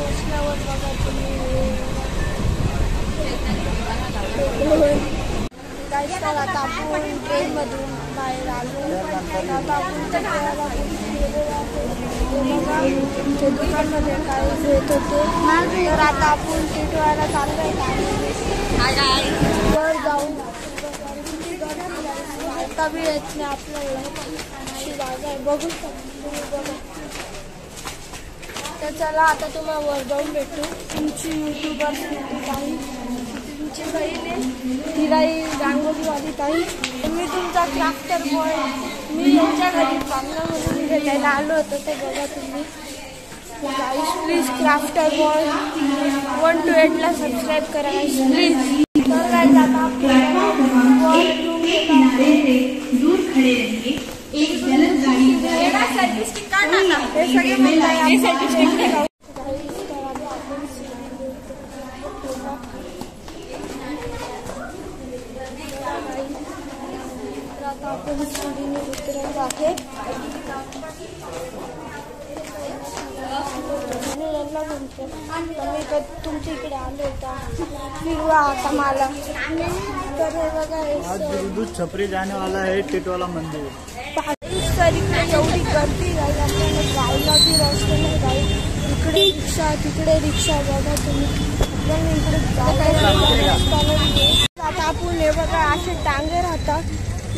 पोचल्यावर बघा तुम्ही काय तर आता आपण ट्रेनमधून बाहेर आलो. आता आपण बघा ते दुकानमध्ये काय घेत होते. तर आता आपण टिटवाळ्याला चाललोय वर जाऊन. आता बी येत नाही आपल्याला अशी जागा आहे बघू शकतो. तर चला आता तुम्हाला वर जाऊन भेटू. तुमची युट्यूबर ताई, तुमची बहीण आहे तिलाही रांगोळीवाली ताई. मी तुमचा क्राफ्टर बॉय. मी यांच्या घरी पांगणा म्हणून भेटायला आलो होतो. ते बघा तुम्ही guys. Please crafter boy 1 to 8 ला सबस्क्राईब करा गाईस प्लीज. तर काय जाता दूर खड़े रहिए. एक जलद गाड़ी सर्टिफिकेट कार्ड टाका. हे सगळे म्हणताय हे सर्टिफिकेट आता आपण सीडीने उतरत आहे. आणि यांना म्हणतो मी तुमच्या इकडे आलो होता फिरवा आता मला. तर हे बघा दूध छपरी जाने वाला है टिटवाला मंदिर. तर इकडे एवढी गर्दी राहील आपल्याला जायला बी रस्ते नाही राहील. इकडे रिक्षा तिकडे रिक्षा बघा तुम्ही. आपल्याला इकडे आता आपण हे बघा असे टांगे राहतात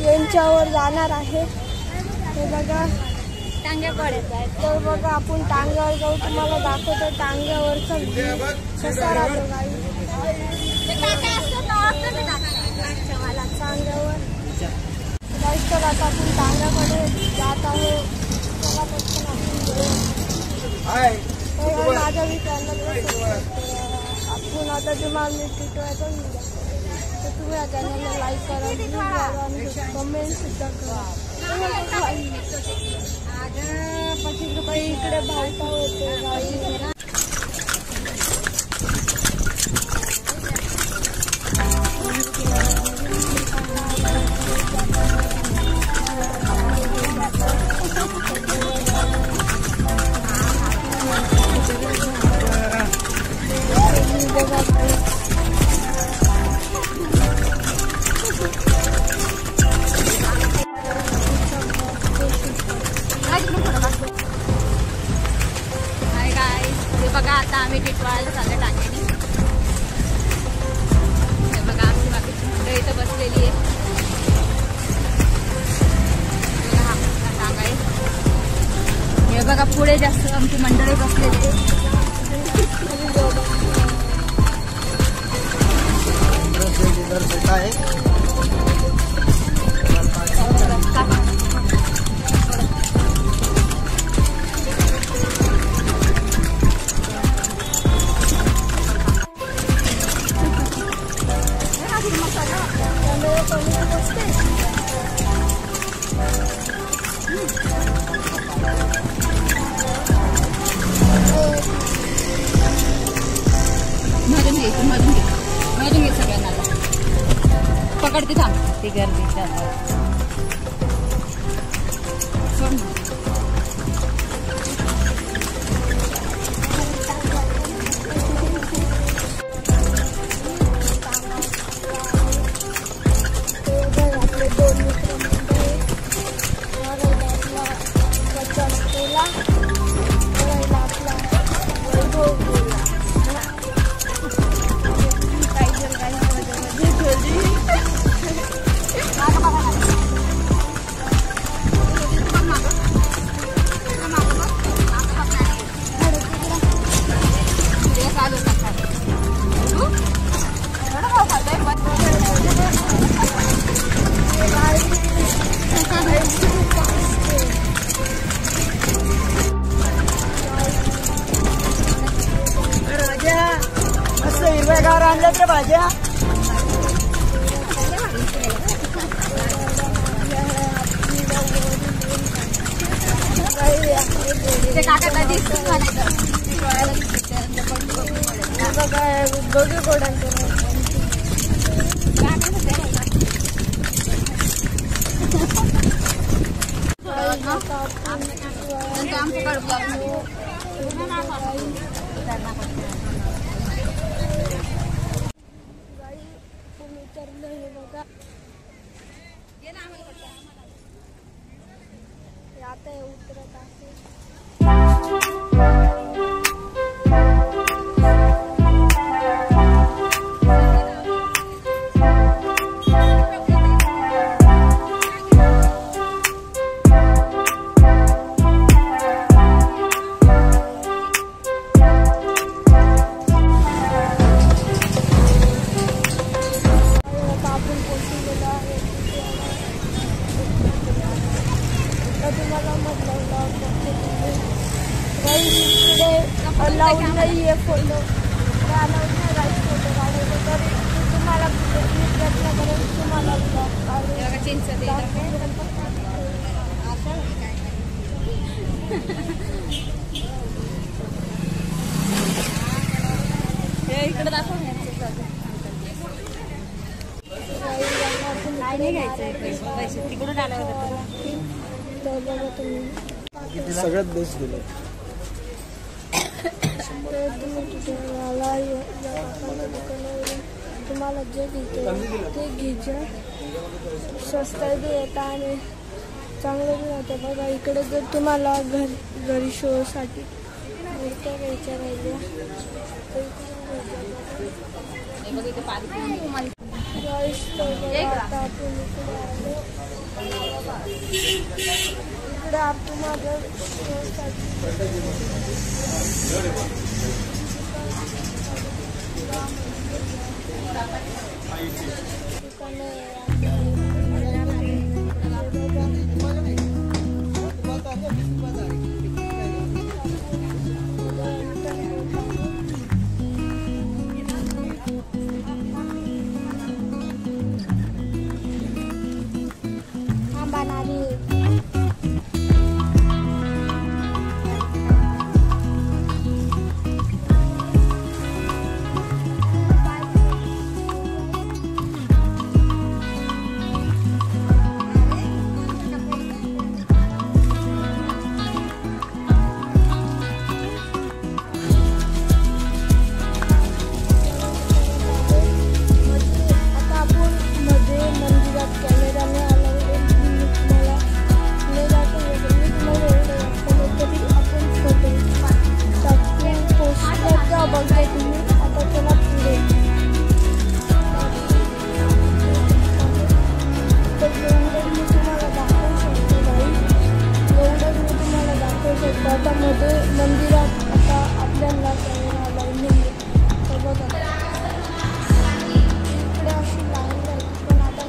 यांच्यावर जाणार आहे. हे बघा टांग्याकडे जाय. तर बघा आपण टांग्यावर जाऊ. तुम्हाला दाखवतो टांग्यावरचा कसा राहतो गाई. टांग्यावर तर आता आपण टांग्याकडे जात आहोत. माझ्या विचारला आपण आता तुम्हाला मी टिटवायचं तर तुम्ही या चॅनलला लाईक करा, कमेंट सुद्धा करा. 25 रुपये इकडे भावता होते गाई. बघा आता आम्ही टिटवाळ्याला चाललो टांग्याने. हे बघा आमची बाकीची मंडळी इथं बसलेली आहे. हा टांगा आहे. हे बघा पुढे जास्त आमची मंडळी बसलेली आहे. मधून घे सगळ्यांना. पकडते थांब. ती गर्दी हिरव्यागार आणल्या त्या भाज्या. दोघे गोडांचे खतरनाक वाटतं. तुम्ही उतरलं हे बघा. आता हे उतरत आहे. अलाउड नाही आहे फोटो अलाउड नाही राईट फोटो काढायचं तरी तुम्हाला प्रयत्न करेल तुम्हाला इकडे दाखव. नाही घ्यायचं पैसे तिकडून आलं होतं. तर बघा तुम्ही सगळ्यात बेस्ट दिलं. तुम्हाला जे घेतं ते घ्यायचं. स्वस्त बी येतं आणि चांगलं बी राहतं. बघा इकडे जर तुम्हाला घरी शोसाठी मूर्त्या घ्यायच्या राहिल्या तर आता आपण इकडे आपण माझं शोसाठी मंदिरात आता आपल्याला तर बघा इकडे अशी लाईन राहायची पण आता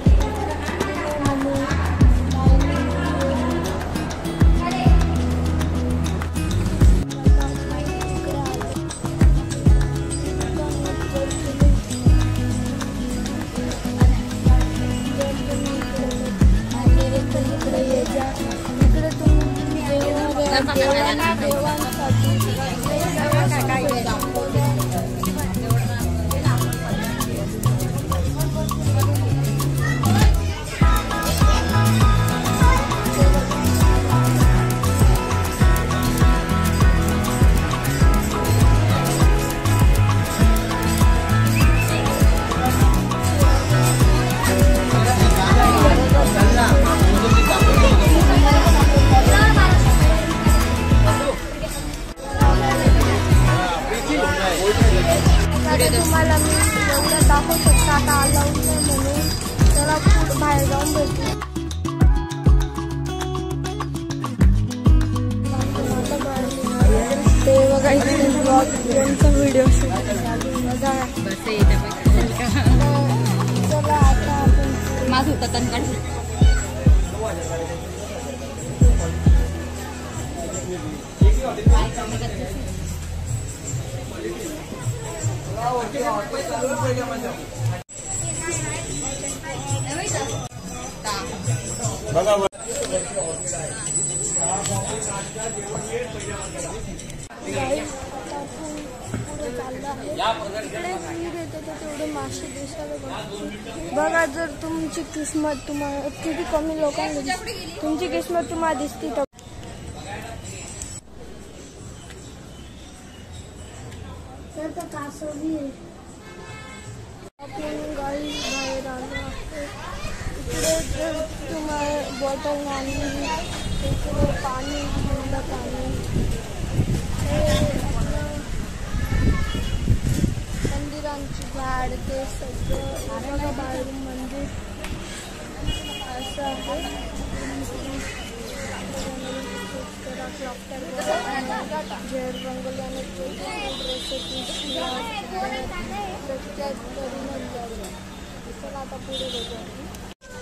तुम्हाला मी एवढं दाखवू शकता. आता अलाउड नाही म्हणून त्याला खूप बाहेर जाऊन भेटू. ते बघा इथे ब्लॉग यांचा व्हिडिओ शूट बघा. चला आता आपण माझं होतं तनकड. तेवढे मासे दिसायला बघा. जर तुमची किस्मत तुम्हाला किती कमी लोकांना तुमची किस्मत तुम्हाला दिसते तर पाण्याचं कासवली आहे. आपण गाई बाहेर आलो आहे. इकडे तुम्हाला बॉटल आणली, इकडे पाणी, थंड पाणी, मंदिरांची झाड, ते सगळं बाहेरून मंदिर असं आहे. जेड रंगोली आणि चला आता पुढे बघू.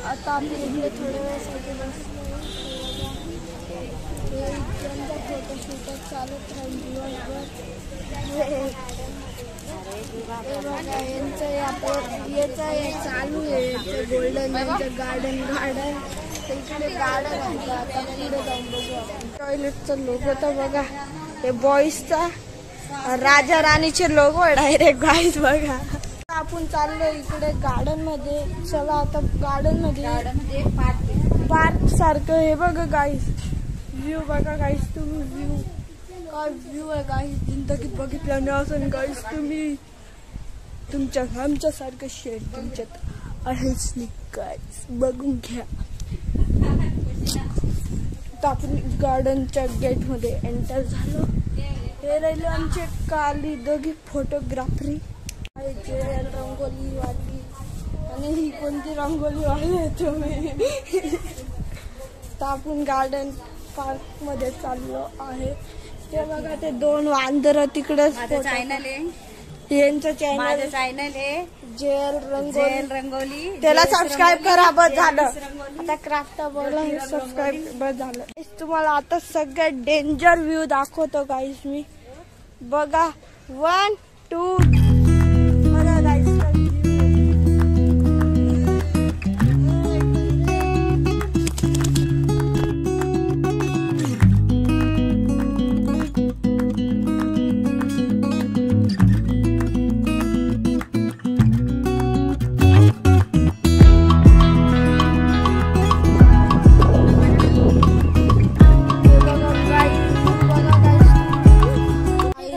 आता आपण इकडे थोड्या वेळासाठी बसलो. त्यांचा फोटोशूट चालत राहील दिवसभर. यांचं चालू आहे गोल्डन यांचं गार्डन. इकडे गार्डन आहे. आता पुढे जाऊन बघू आपण. टॉयलेटचा लोगो तर बघा, हे बॉईजचा राजा राणीचे लोगो आहे डायरेक्ट. गाईज बघा, आपण चाललो इकडे गार्डन मध्ये. चला आता गार्डन मध्ये पार्क सारखं हे बघा गाईज. व्ह्यू बघा गाईज, तुम्ही व्ह्यू काय व्ह्यू आहे गाईज. जिंदगीत बघितलं नाही असं गाईज. तुम्ही तुमच्या आमच्यासारखं शेड तुमच्यात आहेच नाही गाईज, बघून घ्या. आपण गार्डनच्या गेट मध्ये एंटर झालो. हे राहिले आमचे काली दोघी फोटोग्राफरी. रंगोली वाली आणि ही कोणती रंगोली वाली आहे तुम्ही. तर आपण गार्डन पार्क मध्ये चाललो आहे. ते बघा, ते दोन वांदर तिकडे. चॅनल आहे यांचं चॅनल आहे जेल रंगोली. त्याला सबस्क्राईब करा. बस झालं आता. क्राफ्ट बोला सबस्क्राईब बस झालं. तुम्हाला आता सगळ्यात डेंजर व्ह्यू दाखवतो गाईस मी. बघा 1 2 बघा गाईस.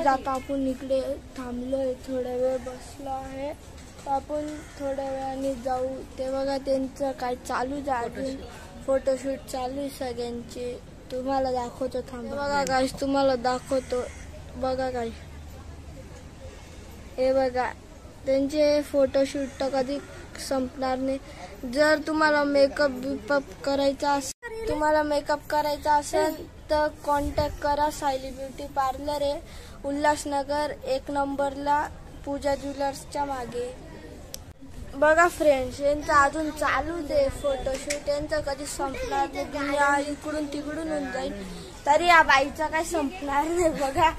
आता आपण इकडे थांबलोय, थोडा वेळ बसलो आहे. आपण थोड्या वेळाने जाऊ. ते बघा त्यांचं काय चालू आहे, फोटोशूट चालू आहे सगळ्यांचे. तुम्हाला दाखवतो थांब. बघा गाईस, तुम्हाला दाखवतो. बघा गाईस, हे बघा त्यांचे फोटोशूट तर कधी संपणार नाही. जर तुम्हाला मेकअप करायचा असेल तर कॉन्टॅक्ट करा. सायली ब्युटी पार्लर आहे उल्हासनगर 1 नंबरला, पूजा ज्वेलर्सच्या मागे. बघा फ्रेंड्स, यांचं अजून चालूच आहे फोटोशूट. यांचं कधी संपणार नाही. दुनिया इकडून तिकडून होऊन जाईल तरी या बाईचा काही संपणार नाही. बघा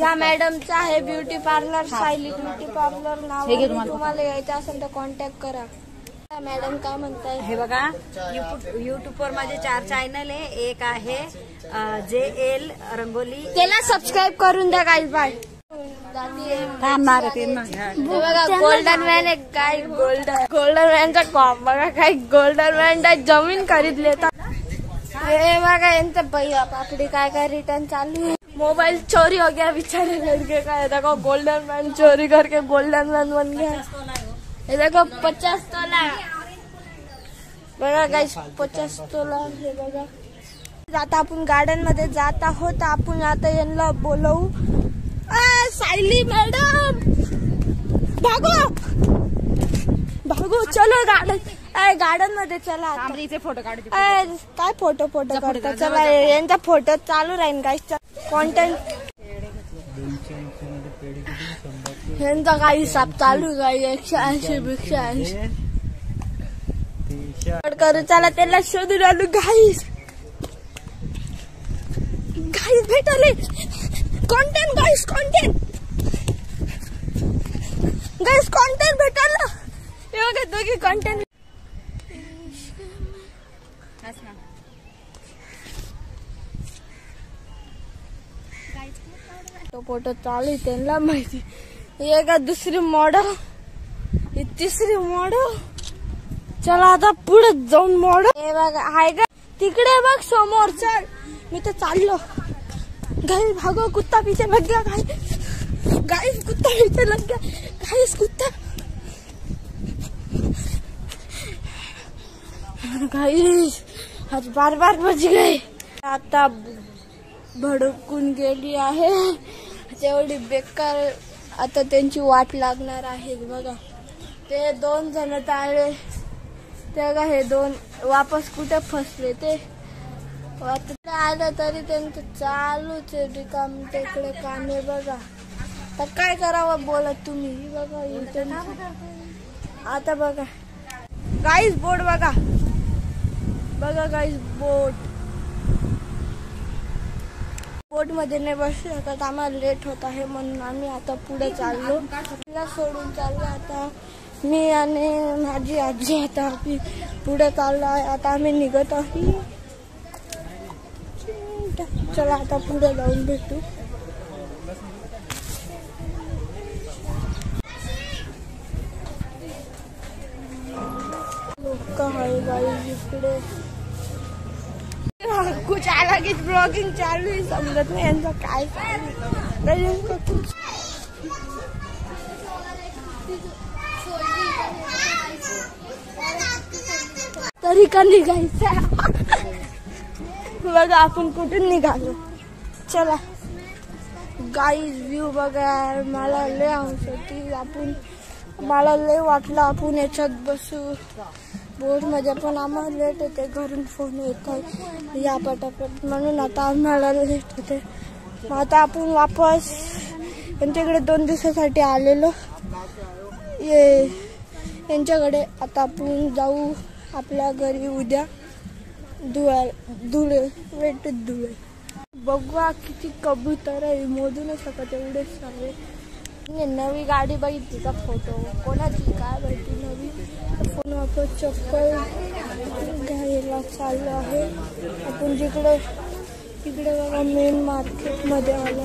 या मॅडमचा आहे beauty parlour, Sayali beauty parlour नाव. तुम्हाला यायचं असेल तर कॉन्टॅक्ट करा. मॅडम काय म्हणताय? हे बघा, युट्यूब वर माझे 4 चॅनल आहे. एक आहे JL रंगोली, त्याला सबस्क्राईब करून द्या गाईज. बाय. बघा गोल्डन मॅन आहे काय. गोल्डन मॅनचा कॉप बघा काय. गोल्डन मॅन जमीन खरीदले. हे बघा यांचं भैया पापडी काय रिटर्न चालू है. मोबाइल चोरी हो गया बेचारे लड़के का. ये देखो गोल्डन मैन चोरी करके गोल्डन मैन बन गया. ये देखो 50 तोला बघा गाइस, 50 तोला हे बघा. आता आपण गार्डन मध्ये जात आहोत. आपण आता यांना बोलवू. सायली मॅडम भागो भागो, चलो गार्डन मध्ये चला. फोटो काढ. काय फोटो काढता. चला यांचा फोटो चालू राहील गाइस. कॉन्टेंट यांचा काही हिसाब चालू गाई. 180 180 करू. चला त्याला शोधून आलो गाईस. भेटले कॉन्टेंट गाईस. कॉन्टेंट भेटला. हे बघा दोघी कॉन्टेंट. फोटो चालू आहे त्यांना माहिती. हे का दुसरी मॉडल, ही तिसरी मॉडल. चला आता पुढे जाऊन मॉडल. हे बघा आहे का तिकडे बघ समोर. चल मी तर चाललो. गाइस भागो, कुत्ता पीछे लग गया गाइस कुत्ता पीछे लग गया गाइस, कुत्ता गाइस आज बार बच गए. आता भडकून गेली आहे, तेवढी बेकार. आता त्यांची वाट लागणार आहे. बघा ते 2 जण ताळे, ते का हे 2 वापस कुठे फसले ते. आता आलं तरी त्यांचं चालूच आहे रिकाम तिकडे कामे. बघा तर काय करावं बोला तुम्ही. बघा आता बघा गाईस बोट बघा गाईस बोट मध्ये नाही बसू शकत, आम्हाला लेट होत आहे म्हणून आम्ही आता पुढे चाललो. तिला सोडून चाललो आता मी आणि माझी आजी. आता आम्ही पुढे चाललो आहे. आता आम्ही निघत आहे. चला आता पुढे जाऊन भेटू. लोक आहे गाईस इकडे. कुछ अलग इस ब्लॉगिंग चालू है, समजत नाही यांचं काय चालू. तरी का निघायचं. बघा आपण कुठून निघालो. चला गाईज व्ह्यू बघा. मला लय हौस होती. मला लय वाटलं आपण याच्यात बसू बोट मध्ये, पण आम्हाला लेट होते. घरून फोन येत आहे या पटापट, म्हणून आता आम्हाला लेट होते. आता आपण वापस यांच्याकडे 2 दिवसासाठी आलेलो यांच्याकडे. आता आपण जाऊ आपल्या घरी उद्या धुळे. बघा किती कबूतर आहे, मोजू नाही शकत एवढे सारे. नवी गाडी बघितली का फोटो कोणाची काय माहिती. नवी फोन वापस चप्पल घ्यायला चाललो आहे आपण. तिकडे बघा मेन मार्केट मध्ये आलो.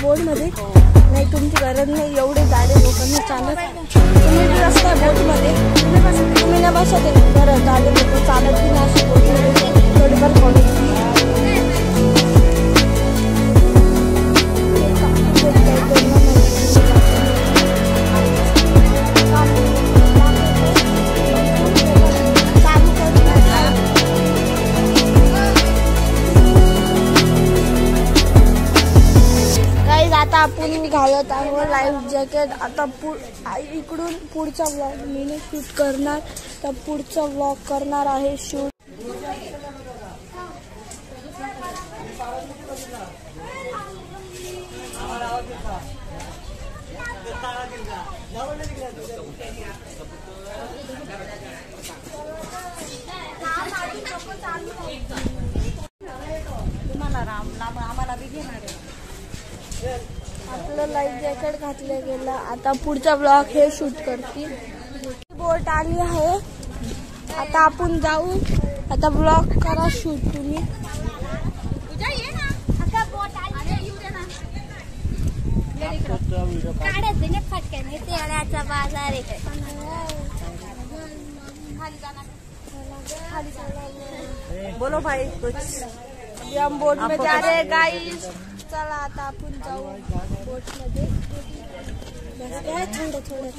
बोटमध्ये नाही, तुमची गरज नाही एवढे जाडे लोकांनी चालत. तुम्ही रस्ता बोटमध्ये तुम्ही ना बसत बरं जाडे लोक चालत की नाही असं बोटमध्ये थोडीफार कॉलेज. आता आपण घालत आहोत लाईफ जॅकेट. आता इकडून पुढचा व्लॉग मी शूट करणार, तर पुढचा व्लॉग करणार आहे शूट. आम्हाला बी घेणार आहे. आपलं लाईफ जॅकेट घातलं गेलं. आता पुढचा ब्लॉग हे शूट करतील. बोट आली आहे. आता आपण जाऊ. आता ब्लॉग करा शूट तुम्ही. तेळ्याचा बाजार आहे. बोलो भाई कुछ. हम बोट में जा रहे हैं गाइस. चला आता आपण जाऊ बोट मध्ये. थोडं थोडं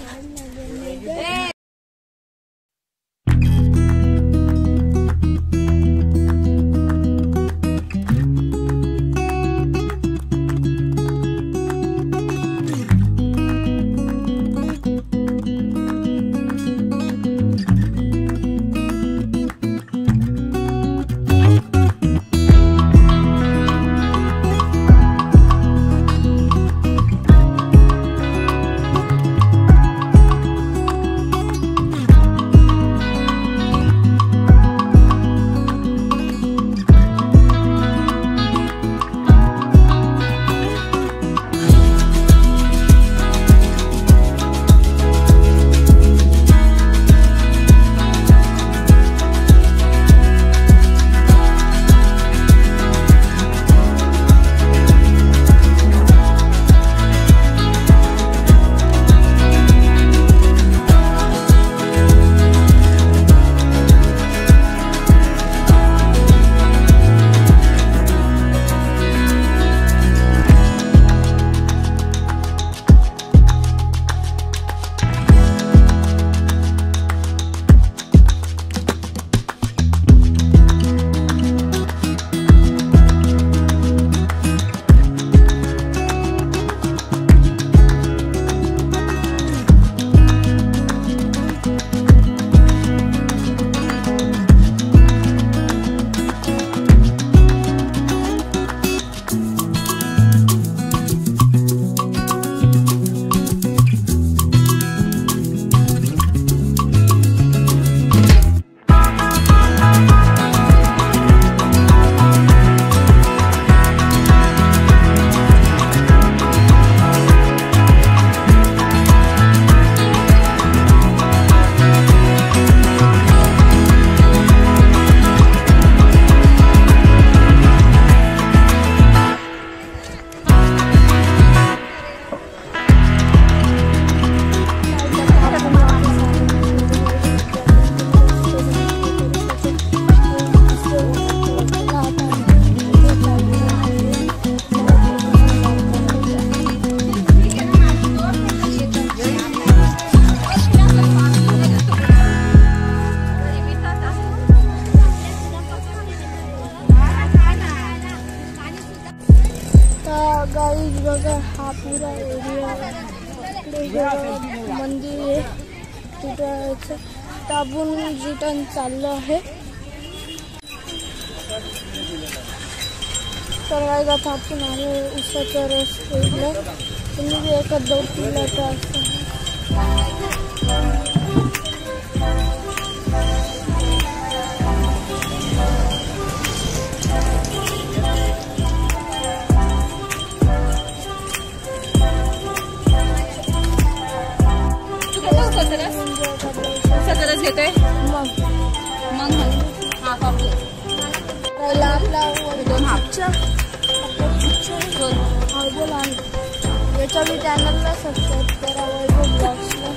गाइस बघा हा पूरा एरिया मंदिर आहे तिथं ताबून रिटर्न चाललं आहे. तर गाइस आता आपण आलो उसाचा रस प्यायला. तुम्ही एका दोन पिला तर रस घेतोय मग आपला दोन हाफच्या बोला याच्या मी चॅनलला सबस्क्राईब करा. वैभव ब्लॉग्सला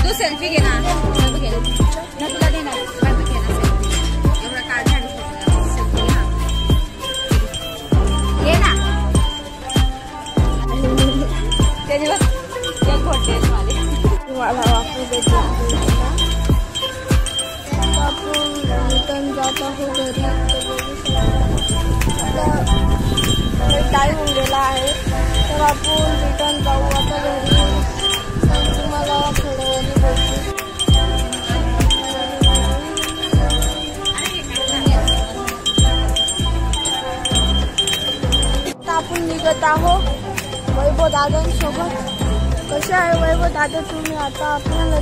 तू सेल्फी घे ना. तुला देणार एवढा काढ घे ना. ते दिवस एक घोटे मला वापरू देतो. आपण रिटर्न जात आहे घरी. टाईम होऊन गेला आहे तर आपण रिटर्न जाऊ आता घरी. तुम्हाला थोड्या वेळाने भेटू. दादांसोबत. कसे आहे वैभव दादा तुम्ही? आता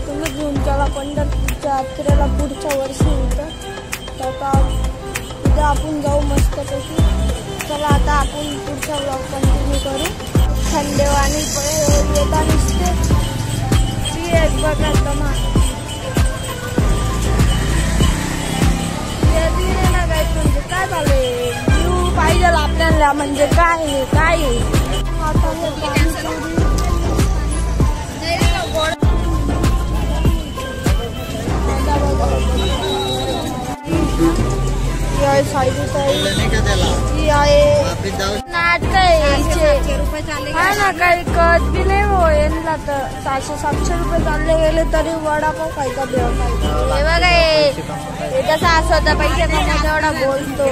तुम्ही घेऊन चला पंढरपूरच्या यात्रेला पुढच्या वर्षी इथं. तर आता उद्या आपण जाऊ मस्तपैकी. चला आता आपण पुढचा व्लॉग कंटिन्यू करू. थंडेवाणी येता नसते ती एक बघा तमा ना काय म्हणजे काय झाले व्ह्यू पाहिजे आपल्याला. म्हणजे काय काय आता नाटक हा ना काही कत बी नाही हो यांना. तर 600-700 रुपये चालले गेले तरी वडापाव खायचा भेळ खायचा. हे बघा हे कसं असं होतं पैसे कमायचा एवढा बोलतो.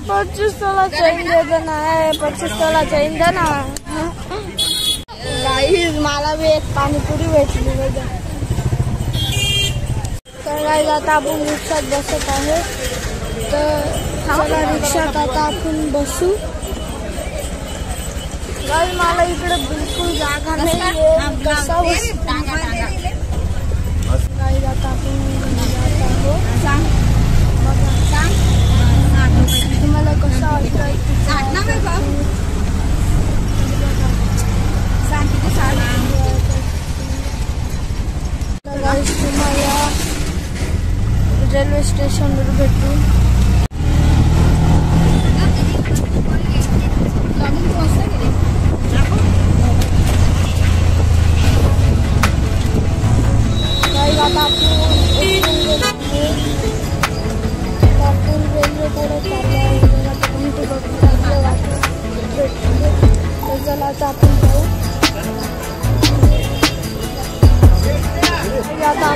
25 तोलाचा इंधन आहे. 25 तोलाचा इंधन गाईज मला बी एक पाणीपुरी भेटली बघा. तर गाईज आता आपण रिक्षात बसत आहे. तर चला रिक्षात आता आपण बसू. गाईज मला इकडे बिलकुल जागा नाही आहे. कसा बसू गाईज आता आपण जात आहोत. तुम्हाला कसं वाटतंय? तुम्हाला रेल्वे स्टेशनवर भेटू. आता आपण रेल्वेकडे चला आता आपण जाऊ. आता